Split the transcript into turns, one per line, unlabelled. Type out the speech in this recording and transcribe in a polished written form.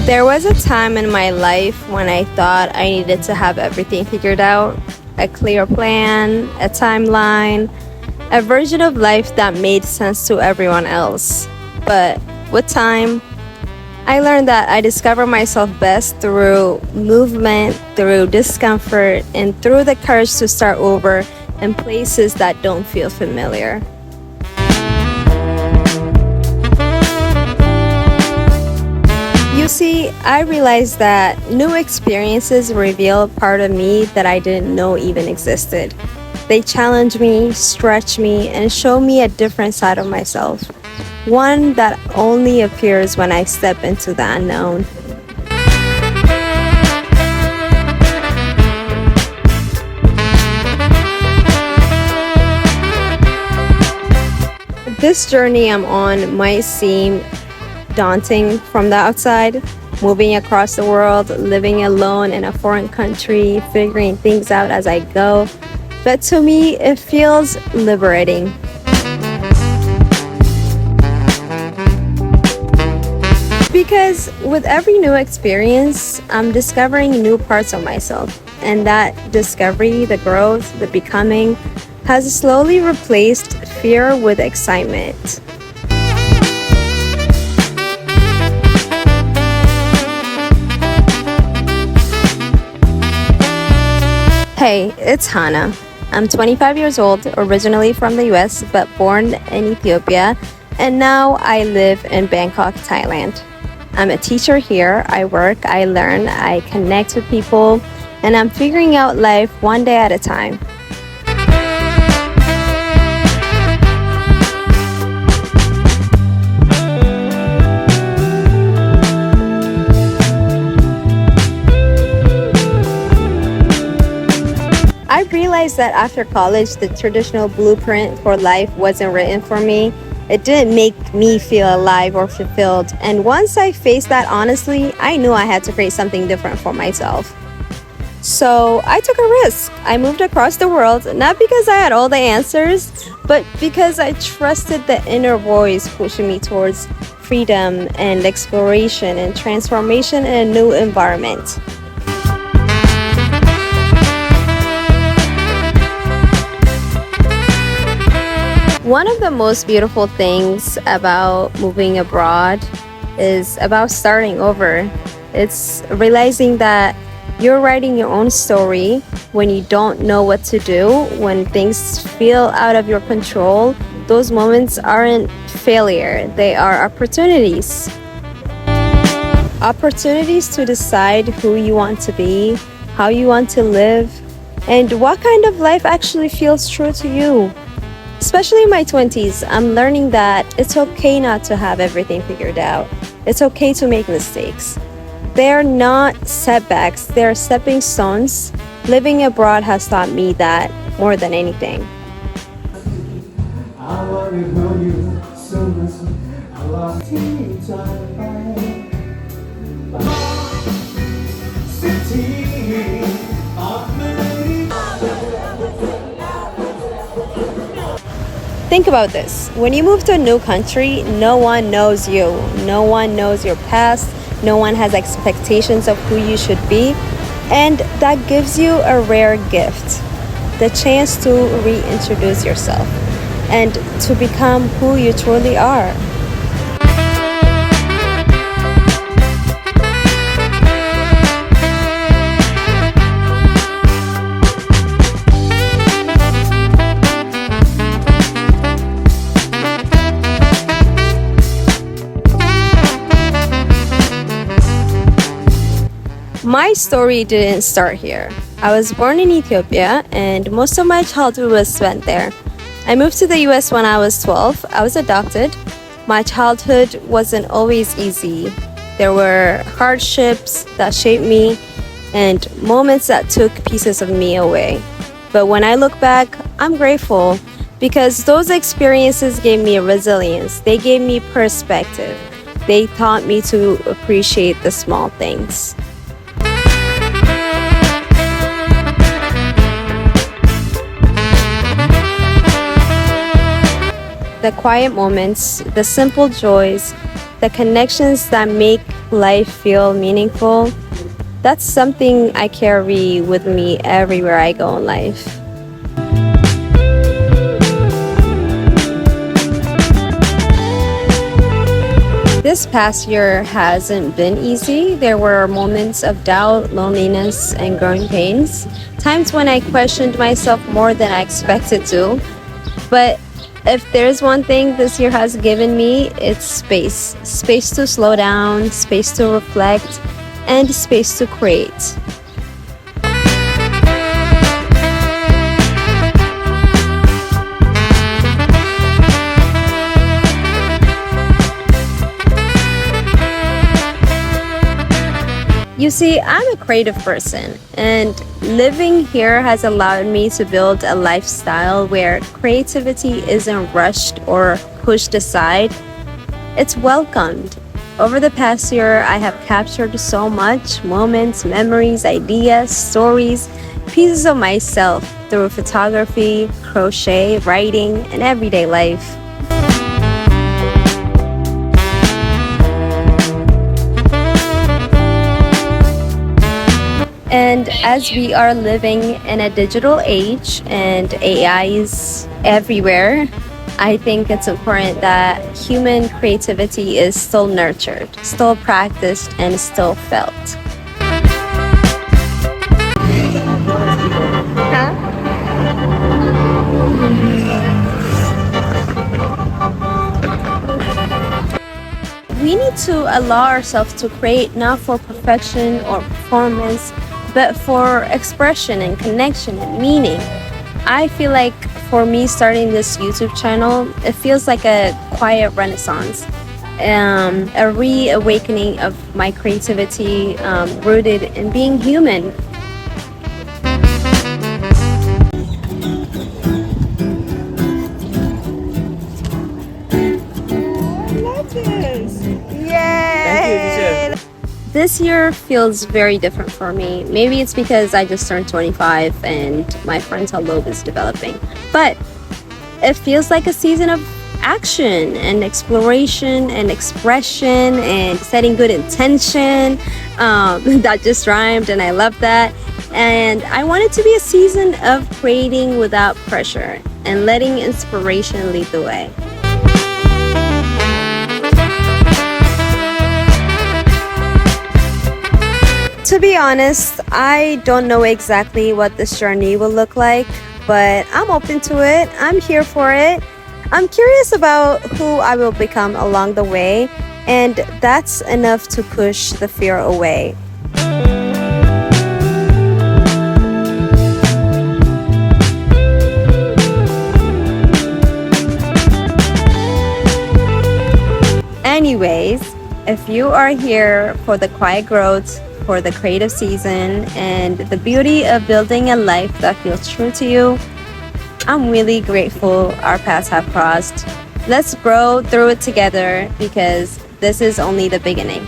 There was a time in my life when I thought I needed to have everything figured out, a clear plan, a timeline, a version of life that made sense to everyone else. But with time, I learned that I discover myself best through movement, through discomfort, and through the courage to start over in places that don't feel familiar. You see, I realized that new experiences reveal part of me that I didn't know even existed. They challenge me, stretch me, and show me a different side of myself. One that only appears when I step into the unknown. This journey I'm on might seem daunting from the outside, moving across the world, living alone in a foreign country, figuring things out as I go. But to me, it feels liberating. Because with every new experience, I'm discovering new parts of myself. And that discovery, the growth, the becoming, has slowly replaced fear with excitement. Hey, it's Hana. I'm 25 years old, originally from the US, but born in Ethiopia, and now I live in Bangkok, Thailand. I'm a teacher here. I work, I learn, I connect with people, and I'm figuring out life one day at a time. I realized that after college, the traditional blueprint for life wasn't written for me. It didn't make me feel alive or fulfilled. And once I faced that honestly, I knew I had to create something different for myself. So I took a risk. I moved across the world, not because I had all the answers, but because I trusted the inner voice pushing me towards freedom and exploration and transformation in a new environment. One of the most beautiful things about moving abroad is about starting over. It's realizing that you're writing your own story when you don't know what to do, when things feel out of your control. Those moments aren't failure, they are opportunities. Opportunities to decide who you want to be, how you want to live, and what kind of life actually feels true to you. Especially in my 20s, I'm learning that it's okay not to have everything figured out. It's okay to make mistakes. They're not setbacks, they're stepping stones. Living abroad has taught me that more than anything. Think about this. When you move to a new country, no one knows you. No one knows your past. No one has expectations of who you should be. And that gives you a rare gift. The chance to reintroduce yourself and to become who you truly are. My story didn't start here. I was born in Ethiopia and most of my childhood was spent there. I moved to the US when I was 12. I was adopted. My childhood wasn't always easy. There were hardships that shaped me and moments that took pieces of me away. But when I look back, I'm grateful because those experiences gave me resilience. They gave me perspective. They taught me to appreciate the small things. The quiet moments, the simple joys, the connections that make life feel meaningful. That's something I carry with me everywhere I go in life. This past year hasn't been easy. There were moments of doubt, loneliness, and growing pains. Times when I questioned myself more than I expected to. But if there's one thing this year has given me, it's space. Space to slow down, space to reflect, and space to create. You see, I'm a creative person, and living here has allowed me to build a lifestyle where creativity isn't rushed or pushed aside. It's welcomed. Over the past year, I have captured so much moments, memories, ideas, stories, pieces of myself through photography, crochet, writing, and everyday life. And as we are living in a digital age and AI is everywhere, I think it's important that human creativity is still nurtured, still practiced, and still felt. Huh? We need to allow ourselves to create not for perfection or performance, but for expression and connection and meaning. I feel like for me starting this YouTube channel, it feels like a quiet renaissance, a reawakening of my creativity rooted in being human. This year feels very different for me. Maybe it's because I just turned 25 and my frontal lobe is developing. But it feels like a season of action and exploration and expression and setting good intention. That just rhymed and I love that. And I want it to be a season of creating without pressure and letting inspiration lead the way. To be honest, I don't know exactly what this journey will look like, but I'm open to it. I'm here for it. I'm curious about who I will become along the way, and that's enough to push the fear away. Anyways, if you are here for the quiet growth, for the creative season, and the beauty of building a life that feels true to you, I'm really grateful our paths have crossed. Let's grow through it together because this is only the beginning.